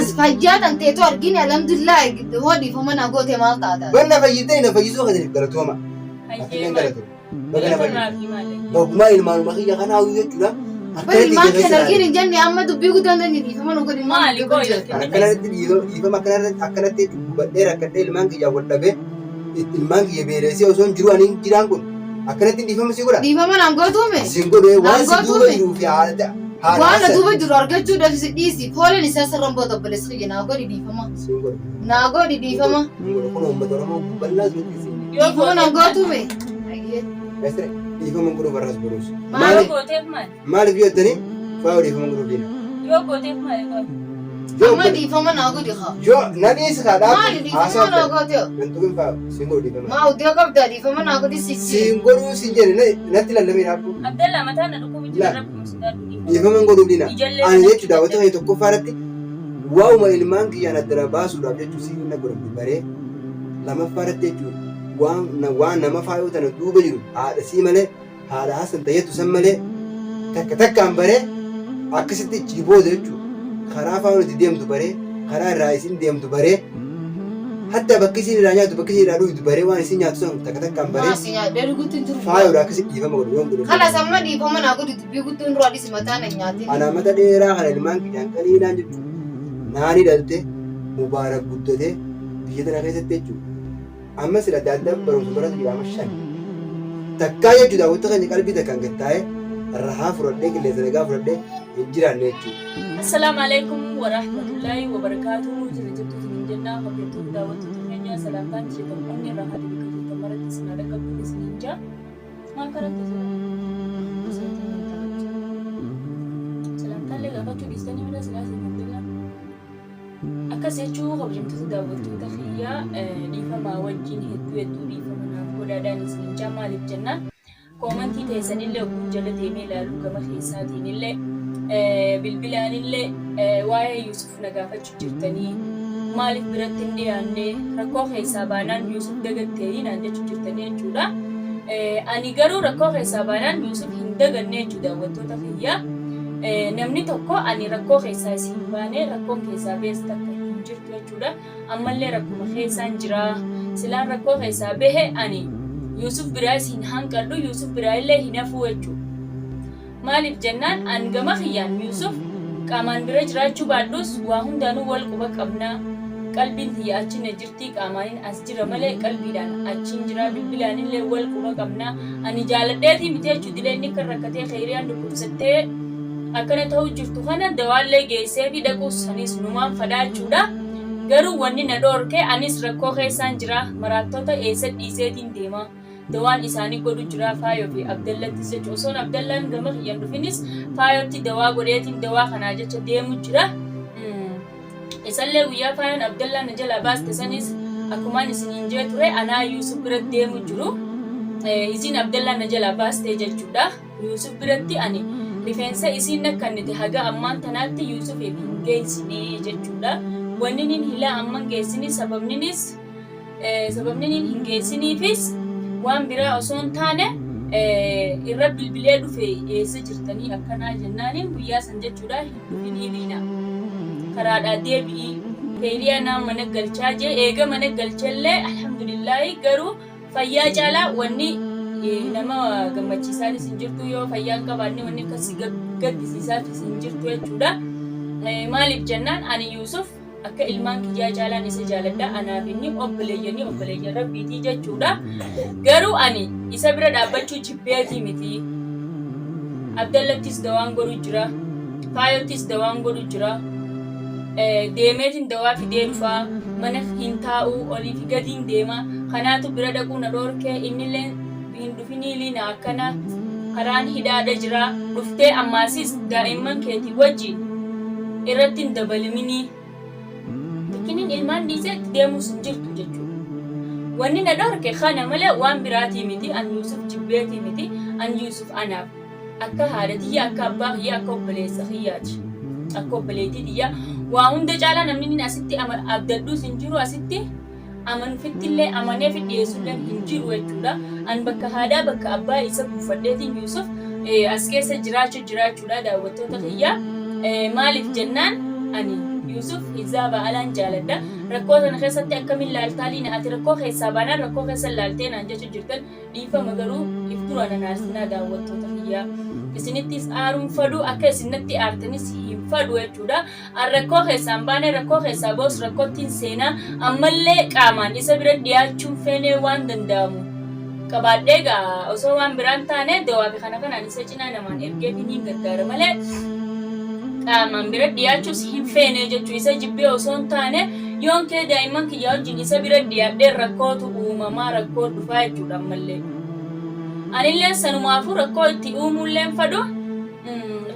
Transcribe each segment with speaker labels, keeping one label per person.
Speaker 1: as fayyaa tanteetu argine alhamdulillah hodii fama na goote maal taata.
Speaker 2: Banna fayyitee na fayyisuu kan galatooma. Akkan galatu. Bagana fayyii. Bogguma ilmaanuma kiyya kana hawwii jechuudha.
Speaker 1: Bari maan kan argine jenne amma dubbii guddaan dandeenye fama nu godhi maal
Speaker 2: akkanatti dhiifama akkanatti badhee rakkadhee ilmaan kiyyaa wal dhabee ilmaan kiyya beelesee osoo hin jiru ani jiraan kun akkanatti dhiifama si godha.
Speaker 1: Dhiifama naan gootuume.
Speaker 2: Sin godhee waan si duuba jiruu fi haala
Speaker 1: waan duuba jiru argachuudhaaf si dhiisi fooliin isaa sararaan boota obboleessa kiyya naa godhi dhiifama. Naa godhi dhiifama.
Speaker 2: Kun uummata Oromoo bal'aa jirutti
Speaker 1: dhiifama naan gootuume.
Speaker 2: dhiifama godhuu barraas godhuus.
Speaker 3: Maal gooteef maal?
Speaker 2: Maaliif jettanii fa'aa dhiifama godhuu diina.
Speaker 3: Yoo gooteef maal?
Speaker 1: Amma dhiifama naa godhi haa.
Speaker 2: Yoo na dhiisi kaadhaa.
Speaker 1: Maali dhiifama naa goote?
Speaker 2: Wantoonni fa'aa siin godhu dhiifama.
Speaker 1: Maa uddee qabdaa dhiifama naa godhi si.
Speaker 2: Siin godhuu siin jedhe natti lallamee dhaabbu.
Speaker 3: Abdallaa mataa na dhukkuu biyya rabbi musidhaadhu.
Speaker 2: Dhiifama godhuu diina. Ani jechuudha daawwata kee tokkoffaa irratti waa'uma ilmaan kiyyaan addana baasuudhaaf jechuu siin na godhamtu baree lamaffaa irratti jechuudha. waan nama faayuu tana duuba jiru haadha sii malee haadha hasan tayyatu san malee takkaan baree akkasitti jibooda jechuudha. Karaa faayuu nuti deemtu baree karaa irraa isin deemtu baree hatta bakki isin irraa nyaatu bakki isin irraa dhugdu baree waan isin nyaatu san takkaan baree faayuudha akkasitti dhiifama godhu yoon godhu.
Speaker 1: Kana samma dhiifama naa godhu dubbii guddoon dura dhisi mataa na nyaate.
Speaker 2: Ana mata dheeraa kana ilmaan kiyyaan qaliinaan jechuudha. Naani dhalte mubaarak guddatee biyya tana keessatti jechuudha. Amma sila daandaan barumsa baratu jedhama shan. Takkaa jechuudha wanta kan qalbii takkaan gad taa'ee rahaa fudhadhee qilleensa nagaa fudhadhee hin jiraanne jechuudha.
Speaker 3: Assalaamu alaikum wa rahmatullahi wa barakaatuhu. Jiraattota hin jennaa hordoftoota daawwattoota keenyaa salaamtaan ishee tokkoon irraa haadha biqiltoota maratti sinaa dhaqqabdu isin hin jaa. Maal karatti salaamtaalee gaafachuu dhiistanii mala silaasii hin akkas jechuun kabajamtoota daawwattoota kiyyaa dhiifamaa wajjin hedduu dhiifama naaf godhaadhaan isin jaa maaliif jennaan koomantii teessanillee oguu jala deemee ilaaluu gama keessaatiin illee bilbilaan illee waa'ee Yuusuf na gaafachuu jirtanii maaliif biratti hin dhiyaanne rakkoo keessaa baanaan Yuusuf dagattee naan jechuu jirtanii jechuudha. Ani garuu rakkoo keessaa baanaan Yuusuf hin daganne jechuu daawwattoota kiyyaa. Namni tokko ani rakkoo keessaa isin baanee rakkoon keessaa beessa takka hin jirtu jechuudha. Ammallee rakkuma keessaan jira. Silaan rakkoo keessaa bahe ani Yuusuf biraa isin hanqadhu Yuusuf biraa illee hin hafu jechuudha. Maaliif jennaan an gama kiyyaan Yuusuf qaamaan bira jiraachuu baadhus waa hundaanuu wal quba qabnaa. Qalbiin tiyya achi na jirti qaamaanin as jira malee qalbiidhaan achiin jira bilbilaan illee wal quba qabnaa. Ani jaaladheetii miti jechuudha illee inni kan rakkatee khayriyaan dhukkubsattee akkana ta'uu jirtu kana dawaallee geessee fi dhaquus sanis numaan fadaachuudha. Garuu wanni na dhoorke anis rakkoo keessaan jira maraattota eessa dhiiseetiin deema. Dawaan isaanii godhu jira faayoo fi abdallattis jechuudha. Osoon abdallaan gama kiyyaan dhufinis faayootti dawaa godheetiin dawaa kanaa jecha deemu jira. Isallee guyyaa faayoon abdallaan na jala baaste sanis akkumaan isiniin jee ture anaa Yuusuf biratti deemu jiru. Isin abdallaan na jala baaste jechuudha. Yuusuf biratti ani rifeensa isiin akkannite haga ammaan tanaatti Yuusufiif hin geessinee jechuudha. Wanni hilaa amman geessini sababninis hin geessiniifis waan biraa osoo hin taane irra bilbilee dhufe eessa jirtanii akkanaa jennaaniin guyyaa san jechuudha hin dhufinii liina. Karaadhaa deebi'ii feeriyaa naan mana galchaa jee eega mana galchallee alhamdulillaahi garuu fayyaa caalaa wanni nama gammachiisaanis hin jirtu yoo fayyaan qabaanne wanni akkasii gaddisiisaafis hin jirtu jechuudha. Maaliif jennaan ani Yuusuf akka ilmaan kiyyaa caalaan isa jaaladha anaaf inni obboleeyyan rabbiitii jechuudha. Garuu ani isa bira dhaabbachuu jibbeetii miti. Abdallattis dawaan godhu jira. Faayottis dawaan godhu jira. Deemeetiin dawaa fidee dhufaa mana hin taa'uu olii fi gadiin deema. Kanaatu bira dhaquu na dhoorkee innillee hin dhufinii liina akkana karaan hidhaadha jira. Dhuftee ammaasis daa'imman keetii wajjin irratti hin dabaliminii. Bikkiniin ilmaan dhiiseetti deemus hin jirtu jechuudha. Wanni na dhoorke kana malee waan biraatii miti an Yuusuf jibbeetii miti an Yuusuf anaaf akka haadha tiyya akka abbaa kiyya akka obboleessa kiyyaati. Akka obboleettii tiyya waa hunda caalaa namni asitti abdadhuus hin jiru asitti amanfittillee amanee fi dhiyeessullee hin jiru jechuudha. An bakka haadhaa bakka abbaa isa buufadheetiin Yuusuf as keessa jiraachuudha daawwattoota kiyyaa. Maaliif jennaan ani Yusuf hizaaba alaan jaaladha. Rakkoo sana keessatti akkamiin laaltaaliin ati rakkoo keessaa baanaan rakkoo keessa laaltee naan jechuun jirtan dhiifama garuu iftura nanaasinaa daawwattoota kiyyaa. Isinittis aaruun faduu akka isinatti aartanis hin faduu jechuudha. Rakkoo keessaan baanee rakkoo keessaa boos rakkootiin seenaa ammallee qaamaan isa bira dhiyaachuun feenee waan danda'amu. Qabaadhee gaa osoo waan biraan taane dawaa fi kana kanaan isa cinaa namaan ergee fi niin gargaara malee qaamaan bira dhiyaachuus hin feene jechuudha. Isa jibbee osoo hin taane yoon kee daa'imman kiyyaa wajjin isa bira dhiyaadhee rakkootu uumamaa rakkoo dhufaa jechuudha ammallee. Anillee sanumaafuu rakkoo itti uumuullee fadu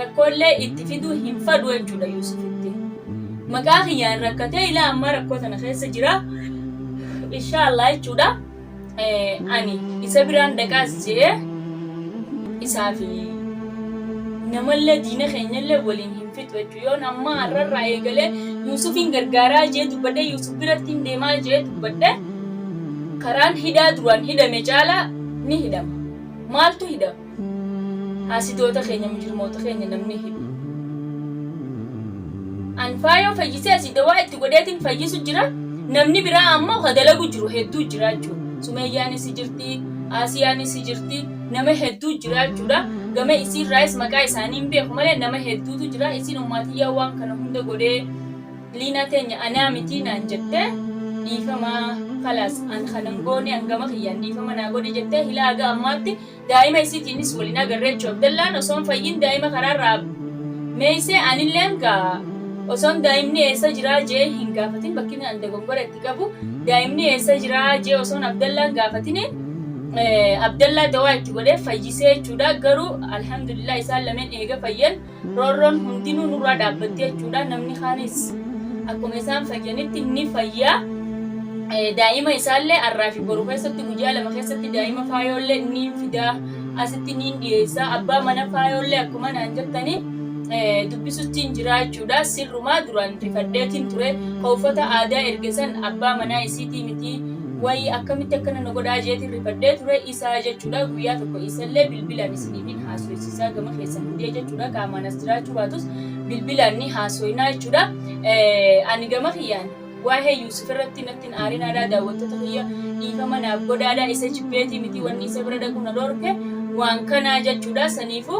Speaker 3: rakkoolee itti fiduu hin fadu jechuudha Yuusufitti. Maqaa kiyyaan rakkatee ilaa ammaa rakkoo tana keessa jira. Inshaallah jechuudha. Ani isa biraan dhaqaas jee isaa fi namallee diina keenyallee waliin hin fixu jechuudha. Yoon amma har'arraa eegalee Yuusufin gargaaraa jee dubbadhee Yuusuf biratti hin deemaa jee dubbadhee karaan hidhaa duraan hidhame caalaa ni hidhama. Maaltu hidhama? Haasitoota keenya mujirmoota keenya namni hidhu. Anfaayoo fayyisee asii dawaa itti godheetiin fayyisu jira. Namni biraa ammoo kadalagu jiru hedduu jira jechuudha. Sumeyyaanis jirti, Asiyaanis jirti, nama hedduu jira jechuudha. Gama isiirraayis maqaa isaanii hin beeku malee nama hedduutu jira. Isiin uummatiyyaa waan kana hunda godhee liina teenya anaa miti naan jettee dhiifamaa kalaas an kanan goone an gama kiyyaan dhiifama naa godhe jettee hilaaga ammaatti daa'ima isiitiinis waliin agarree jechuudha. Abdallaan osoon fayyin daa'ima karaarraa meesee anilleen gaa osoon daa'imni eessa jiraa jee hin gaafatin bakki an dogongora itti qabu daa'imni eessa jiraa jee osoon Abdallaan gaafatini Abdallaa dawaa itti godhee fayyisee jechuudha. Garuu alhamdulillah isaan lameen eega fayyan roorroon hundinuu nurraa dhaabbattee jechuudha. Namni kaanis akkuma isaan fayyanitti ni fayyaa. Daa'ima isaallee har'aa fi boru keessatti guyyaa lama keessatti daa'ima faayoollee ni fidaa asitti ni dhiyeessaa. Abbaa mana faayoollee akkuma naan jettanii dubbisutti hin jira jechuudha. Sirrumaa duraan rifadheetiin ture uffata aadaa ergesan abbaa manaa isiitii miti wayii akkamitti akkana na godhaa jeetiin rifadhee ture isaa jechuudha. Guyyaa tokko isallee bilbilaan isiniifin haasofsiisaa gama keessan hundee jechuudha. Qaamaan as jiraachuu baatus bilbilaan ni haasoinaa jechuudha. Ani gama kiyyaan waa'ee Yuusuf irratti natti aarin aadaa daawwattoota kiyya dhiifama naaf godhaadhaa isa jibbeetii miti wanni isa bira dhaqu na dhorke waan kanaa jechuudha. Saniifuu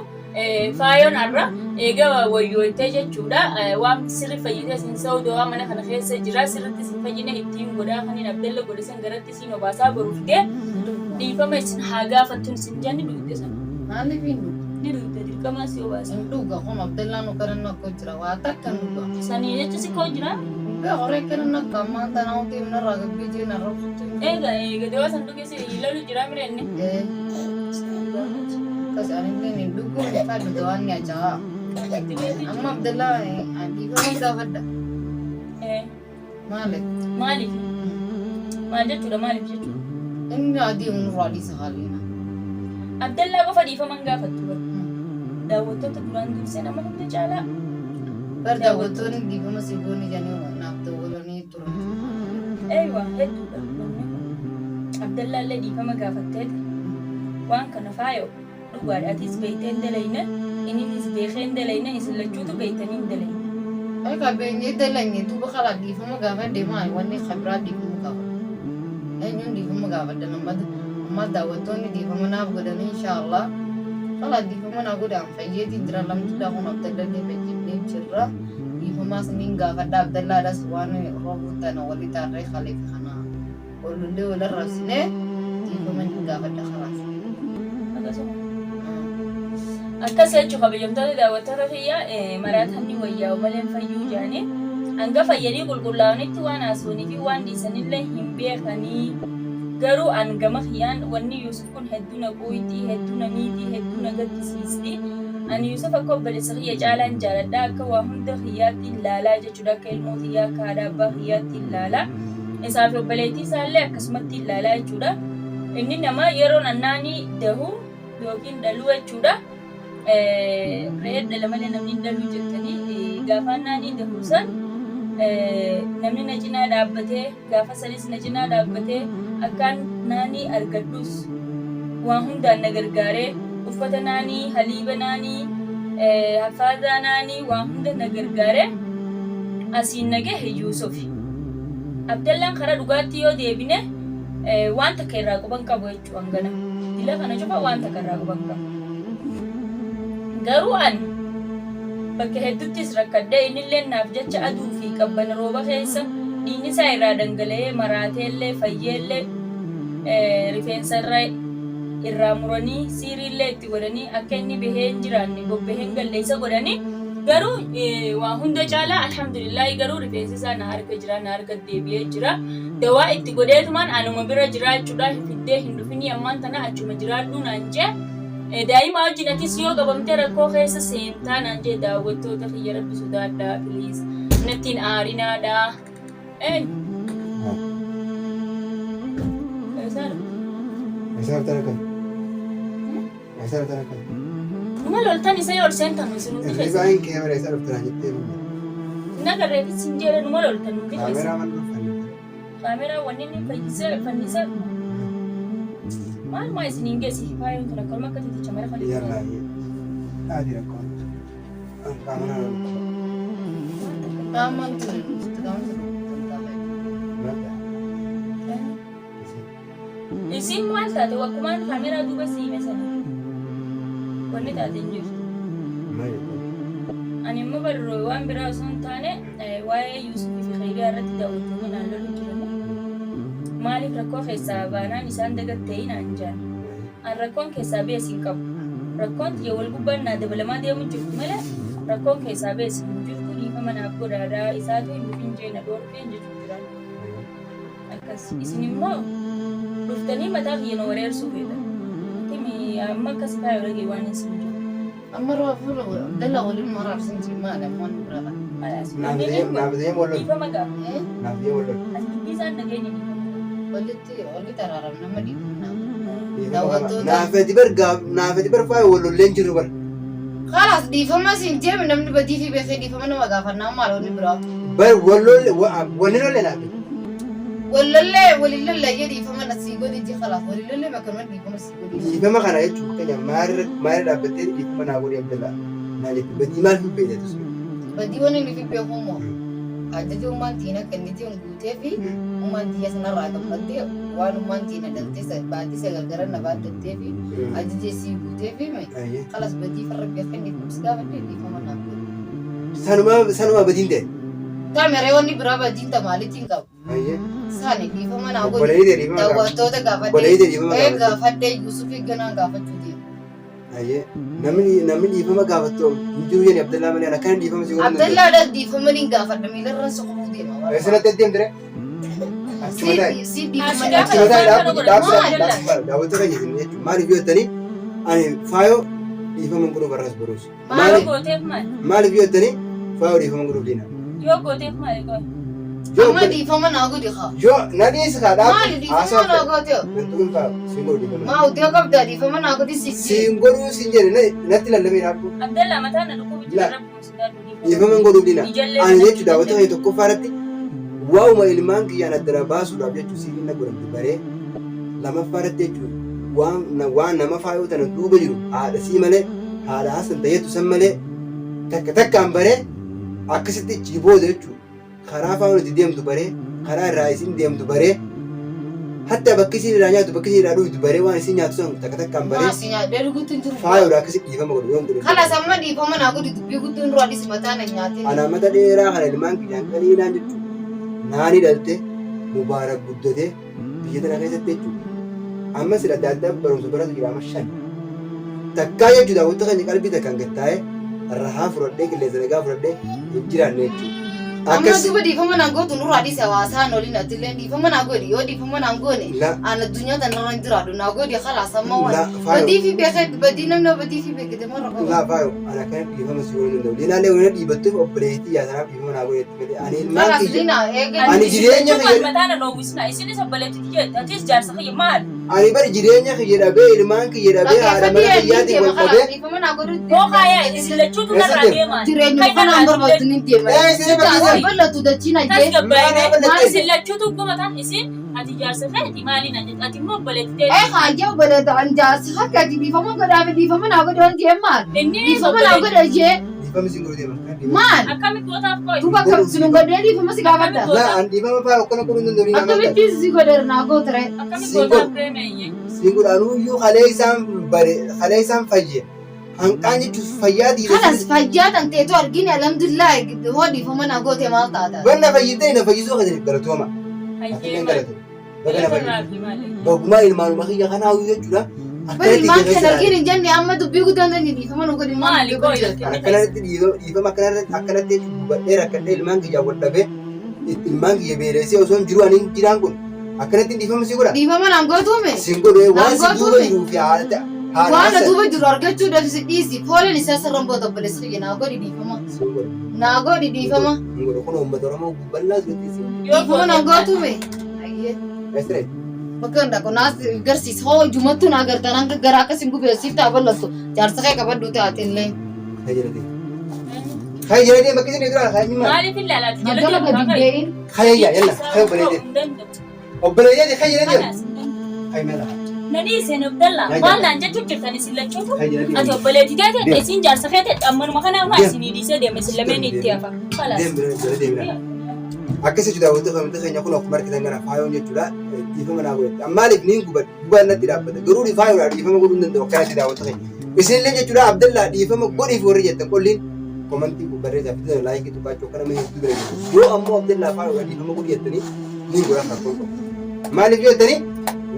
Speaker 3: faayoon har'a eega wayyooytee jechuudha. Waan sirri fayyitee sin sa'udoo mana kana keessa jira. Sirritti sin fayyine ittiin godhaa kaniin Abdalla godhe san garatti siin obaasaa boruuf dee dhiifama isin haa gaafattuun isin janni dhugde sana.
Speaker 1: Maaliif hin dhugu?
Speaker 3: Ni dhugde dirqamaa si obaasa.
Speaker 1: Hin dhuga kun Abdallaan ukaran akkoo jira waa takka hin dhuga.
Speaker 3: Sanii jecha si koo jira?
Speaker 1: Gaa horee kan akka ammaan tanaa hojii narraa gabbijee narraa fudhate.
Speaker 3: Eega dawaa san dhugee si ilalu jira mireenni.
Speaker 1: Kasi anillee hin dhugu hin fadhu dawaan ni ajaa. Amma Abdallaa dhiifama gaafadha. Maaliif?
Speaker 3: Maaliif? Maal jechuudha maaliif jechuudha?
Speaker 1: Inni adii nurraa dhiisa haaliina.
Speaker 3: Abdallaa qofa dhiifaman gaafattu bara. Daawwattoota duraan dursee nama hunda caalaa.
Speaker 1: Bar daawwattoonni dhiifama si goone jedhanii naaf daawwatanii turan.
Speaker 3: Eeyyuu hedduudha. Abdallaa illee dhiifama gaafatteeti. Waan kana faayoo dhugaadhaatis beektee hin dalayne innis beekee hin dalayne isin lachuutu beektanii hin dalayne.
Speaker 1: Egaa beenyee dalayne duuba karaa dhiifama gaafa deemaa wanni kabiraa dhiifama gaafadha. Eenyuun dhiifama gaafadha amma daawwattoonni dhiifama naaf godhanii inshaallah karaa dhiifama naa godhaan fayyeetiin jira lamtuudhaa kun Abdallallee fayyadnee jirra. Dhiifamaa siniin gaafadha Abdallaadhaas waan roobutana walii taarree kaleef kana ollullee walarraabsinee dhiifama hin gaafadha karaas.
Speaker 3: Akkas jechuun kabajamtoota daawwattoota kiyyaa maraatamni wayyaa maleen fayyuu jedhanii hanga fayyanii qulqullaa'anitti waan haasawanii fi waan dhiisanillee hin beekanii garuu hangama kiyyaan wanni Yuusuf kun hedduu na quuyitii hedduu na miitii hedduu na gaddisiisti. Ani Yuusuf akka obboleessa kiyya caalaan jaaladha akka waa hunda kiyyaatti ilaalaa jechuudha akka ilmoo kiyyaa akka haadha abbaa kiyyaatti ilaalaa isaaf obboleettii isaallee akkasumatti ilaalaa jechuudha. Inni nama yeroo annaanii dahu yookiin dhaluu jechuudha. Re'ee dhala malee namni hin dhaluu jettanii gaafa annaanii dahu san namni na cinaa dhaabbatee gaafa sanis na cinaa dhaabbatee akkaan naanii argadhus waan hundaan na gargaaree uffata naanii haliiba naanii hafaazaa naanii waan hunda na gargaaree asiin nagee Yuusufi. Abdallaan karaa dhugaatti yoo deebine waan takka irraa quban qabu jechuu hangana. Dila kana cufa waan takka irraa quban qabu. Garuu an bakka hedduttis rakkadhee innillee naaf jecha aduu fi qabbana rooba keessa dhiigni isaa irraa dhangala'ee maraateellee fayyeellee rifeensa irraa muranii siiriillee itti godhanii akka inni bahee hin jiraanne bobbahee hin galle isa godhanii garuu waa hunda caalaa alhamdulillahi garuu rifeensi isaa na harka jira na harka deebi'ee jira dawaa itti godheetumaan anuma bira jiraachuudhaa fiddee hin dhufinii ammaan tana achuma jiraadhuu naan jee daa'ima wajjin atis yoo qabamtee rakkoo keessa seentaa naan jee daawwattoota kiyya rabbi sodaadhaa piliis nattiin aarinaadhaa
Speaker 2: Asal tarakan. Asal tarakan.
Speaker 3: Numa loltan isa yoo seentan isin hundi keessa.
Speaker 2: Ribain kamera asal tarakan.
Speaker 3: Nagarreetti sinjeera numa loltan hundi keessa.
Speaker 2: Kamera man dhufan.
Speaker 3: Kamera wanni inni fannisa. Maal maa isin hin geessi faayoon tana kalma akka titicha mara fali.
Speaker 2: Yalla. Adi rakon. Kamera.
Speaker 1: Taman tu.
Speaker 3: Isin maal taate wakkumaan kaameraa duuba siime sana. Wanni taate hin jirtu. Ani immoo barroo waan biraa osoo hin taane waa'ee Yuusufii fi Khayriyaa irratti daawwatanii naan loluu jiran. Maaliif rakkoo keessaa baanaan isaan dagattee naan jaan. An rakkoon keessaa beesin qabu. Rakkoon xiyya wal gubbaan naa dabalamaa deemu jirtu malee rakkoon keessaa beesin hin jirtu dhiifama naaf godhaadaa isaatu hin dhufin jeena dhoorkeen jechuun jiran. Akkas isin immoo dhuftanii mataa kiyya wareersuu feeta. Timi amma akkas taa'ee ragee waan isin jiru.
Speaker 1: Amma raafuu dala waliin maraarsin jimaa lammaan birata.
Speaker 2: Naafdee wal
Speaker 3: Dhiifama gaafa.
Speaker 2: Naafdee wal
Speaker 3: As dubbisaan nageenya dhiifama.
Speaker 1: Walitti araaram nama dhiibna.
Speaker 2: Naafati bar faaya wal lolleen jiru bar.
Speaker 1: Khalas dhiifama siin jeemi namni badii fi beekee dhiifama nama gaafannaa maal wani biraa.
Speaker 2: Bar wal lollee naafe.
Speaker 1: Walillee dhiifama nasii godhi ji khalas walillee makama dhiifama sii godhi.
Speaker 2: Dhiifama kana jechuun keenya maal dhaabbattee dhiifama naa godhi Abdallaa. Naa jechuun badii maal fi beekatu sun.
Speaker 1: Badii wani ni fi beeku moo. Ajaji uumaan tiina kenniti hin guutee fi uumaan tiyya sanarraa gammaddee waan uumaan tiina daltee baatii sagalgara na baaddattee fi ajajee sii guutee fi khalas badii farra beekan dhiifamsi gaafadhee dhiifama naa godhi.
Speaker 2: Sanuma badiin ta'e.
Speaker 1: Kaameree wanni biraa badiin maalitiin qabu. Sani dhiifama naa godhi.
Speaker 2: Boleeyidee dhiifama
Speaker 1: Daawwattoota gaafadhee Yuusufii ganaan gaafachuu deema.
Speaker 2: Namni dhiifama gaafatu hin jiru jedhanii Abdallaa malee akkana dhiifama si godhan.
Speaker 1: Abdallaadhaan dhiifama ni gaafadha miilarra soqomuu deema.
Speaker 2: Eessanatti deemtire?
Speaker 1: Si dhiifama
Speaker 2: daawwattoota jechuun maaliif yoo jettanii ani faayoo dhiifama godhuu barraas baruus.
Speaker 3: Maal gooteef maal?
Speaker 2: Maaliif yoo jettanii faayoo dhiifama godhuuf diina.
Speaker 3: Yoo gooteef maal qoy?
Speaker 1: Amma dhiifama naa godhi haa.
Speaker 2: Yoo na dhiisi kaa dhaabbu.
Speaker 1: Maali dhiifama naa godhi?
Speaker 2: Wantuun fa'a siin godhu dhiifama.
Speaker 1: Maa uddee qabdaa dhiifama naa godhi si.
Speaker 2: Siin godhuu siin jedhe natti lallabee dhaabbu.
Speaker 3: Abdallaa mataa na dhukuu bijjirra rabbuun si daadhu
Speaker 2: dhiifama godhuuf diina. Ani jechuun daawwata kee tokkoffaa irratti waa'uma ilmaan kiyyaan addana baasuudhaaf jechuun siin na godhamtu baree lamaffaa irratti jechuun waan nama faayoo tana duuba jiru haadha sii malee haadha hasan ta'eetu san malee takkaan baree akkasitti jibooda jechuudha. Karaa faayoo nuti deemtu baree karaa irraa isin deemtu baree hatta bakki isin irraa nyaatu bakki isin irraa dhugdu baree waan isin nyaatu san takkaan baree
Speaker 1: Maasi nyaadhee dhuguutti hin jiru.
Speaker 2: faayoodha akkasitti dhiifama godhu yoon godhu.
Speaker 1: Kalas amma dhiifama naa godhi dubbii guddoon dura adis mataa na nyaatee.
Speaker 2: Ana mata dheeraa kana ilmaan kiyyaan qaliinaan jechuudha. Naani dhalte mubaarak guddatee biyya tana keessatti jechuudha. Amma sila adda addaa barumsa baratu jira amma 5. Takkaa jechuudha wanta kan qalbii takkaan gattaa'ee rahaa fudhadhee qilleensa nagaa fudhadhee hin jiraanne jechuudha.
Speaker 1: Amma duuba dhiifama naa gootu nurra adis hawaasaan oliin atillee dhiifama naa godhi yoo dhiifama naa goone aan addunyaa tanarra hin jiraadhu naa godhi kalas amma waan badii fi beekee badii namni badii fi beekee marra qabu.
Speaker 2: Laa faayo ana kan dhiifama si godhuu danda'u. Diinaallee wani dhiibattuuf obboleettii yaasanaaf dhiifama naa godhetti malee ani ilmaan
Speaker 1: Kalas
Speaker 2: kiyya.
Speaker 1: diina
Speaker 2: Ani jireenya kiyya.
Speaker 3: mataa na dhoowwisna isinis obboleettii jedhe atis jaarsa kiyya maal?
Speaker 2: Ani bari jireenya kiyya dhabee ilmaan kiyya dhabee haadha mana kiyyaatiin wal qabee.
Speaker 1: dhiifama naa godhu.
Speaker 3: Boo kaayaa isin lachuutu narraa deemaa.
Speaker 1: Jireenya kanaan barbaadu ni deema. Bal'atu dachiina
Speaker 3: Tas
Speaker 1: jee.
Speaker 3: gabbaa'ee maal isin lachuutu gumataan isin ati jaarsa feeti maaliin ati immoo obboleettii ta'e.
Speaker 1: Haajaa bal'atu an jaarsi akka dhiifama godhaa fi dhiifama naa godhu waan jee maal?
Speaker 3: Inni
Speaker 1: Dhiifama naa godha jee.
Speaker 2: dhiifama si godhu deema.
Speaker 1: Maal?
Speaker 3: Akkamitti gootaaf qoy?
Speaker 1: Duuba kam sinun godhee dhiifama si gaafadha.
Speaker 2: Laa an dhiifama fa'aa akkana godhuu hin danda'u.
Speaker 1: Akkamitti si godheera naa gootere.
Speaker 3: Akkamitti gootaaf reemee?
Speaker 2: Si godhaanuyyuu halee isaan fayye. Hanqaan jechuun fayyaa dhiirri.
Speaker 1: Kanas fayyaa tan ta'etu argine alhamdulillah hoo dhiifama naa goote maal taata.
Speaker 2: Wanna fayyitee na fayyisuu kan galatooma.
Speaker 3: Hayyee
Speaker 2: Bogumaa ilmaanuma kiyya kanaa jechuudha.
Speaker 1: Bari maan kan arginu hin jenne amma dubbii guddaan dandeenye dhiifama nu godhin
Speaker 3: maali qoy?
Speaker 2: Akkanatti dhiifama akkanatti dubbadhee rakkadhee ilmaan kiyyaa wal dhabee ilmaan kiyya beelesee osoo hin jiru ani jiraan kun akkanatti dhiifama si godha.
Speaker 1: Dhiifama naan gootuume.
Speaker 2: Sin godhee waan si duuba jiruu fi haala
Speaker 1: waan duuba jiru argachuudhaaf si dhiisi fooliin isaa sararaan boota obboleessa kiyya naa godhi dhiifama. Naa godhi dhiifama.
Speaker 2: Kun uummata Oromoo bal'aa duratti
Speaker 1: dhiifama naan gootuume. Bakka hundaa kun agarsiisa hoo jumattuu naa gartaan hanga garaa akkasiin gubeessiif ta'a bal'attu jaarsa kee qabaddu taate illee.
Speaker 2: Kaya jadi bakki isin dura kaya nyima.
Speaker 3: Maaliif ilaalaati?
Speaker 1: Magala gadi beeyin.
Speaker 2: Kaya ya yalla kaya obboleeyde kaya jadi. Kaya mela.
Speaker 3: Nani isin Abdallah waan naan jechuun jirtan isin lachuutu ati obboleetti taate isin jaarsa kee ta'e ammanuma kana maa isin dhiisee deeme isin lameen itti hafa.
Speaker 2: Akkasii daawwattoota familtii keenya kun akkuma argitan kana faayoon jechuudha. Dhiifama naa godhatti. Maaliif niin gubaan natti dhaabbata. Garuu faayoodhaa dhiifama godhuu hin danda'u akkanatti daawwattoota keenya. Isinillee jechuudha Abdallah dhiifama godhiif warri jettan qolliin komantii barreessaa fi laayikii tuqaachuu kana mee hedduu bira jiru. Yoo ammoo Abdallah faayoodhaa dhiifama godhi jettanii niin godha fakkoon qabu. Maaliif yoo jettanii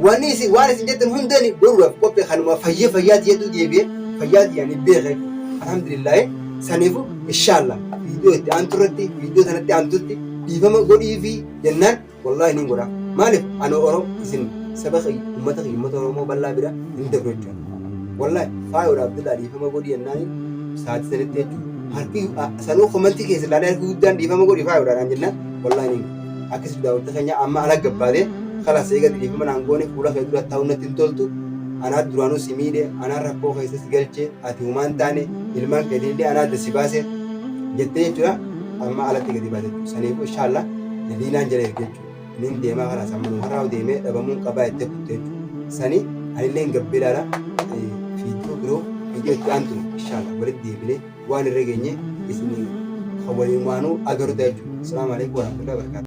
Speaker 2: waan isin jettan hundeen godhuudhaaf qophii kanuma fayyaati jedhu deebi'ee fayyaati yaani beekee alhamdulillah saniifu inshaallah viidiyoo itti aantu irratti viidiyoo sanatti aantutti dhiifama godhii fi jennaan wallaahi niin godha. Maaliif ani isin saba uummata Oromoo bal'aa bira hin dabru jechuudha. Wallaahi faayoodhaa Abdallah dhiifama godhi jennaan sa'aatii sanitti jechuudha. Harki sanuu komantii keessa ilaalee harki guddaan dhiifama godhi faayoodhaan jennaan wallaahi niin godha. Akkasii daawwattoota keenya amma ala gabbaatee kalas eegatti dhiifama naan goone fuula kee dura ta'uu natti hin toltu. Anaa duraanuu si miidhe anaa rakkoo keessa si galchee ati humaan taane ilmaan keetiillee anaa adda si baase jettee jechuudha. Amma alatti gadi baate saniifuu inshaallah liinaan jala erge jechuudha. Nin deemaa karaa sammuu har'aa deemee dhabamuun qabaa jettee kutte jechuudha. Sani anillee hin gabbeedhaadha. Viidiyoo biroo viidiyoo itti aantu inshaallah walitti deebinee waan irra geenye isin waliin waanuu agaru ta'a jechuudha. Assalaamu alaikum warahmatullahi wabarakatuh.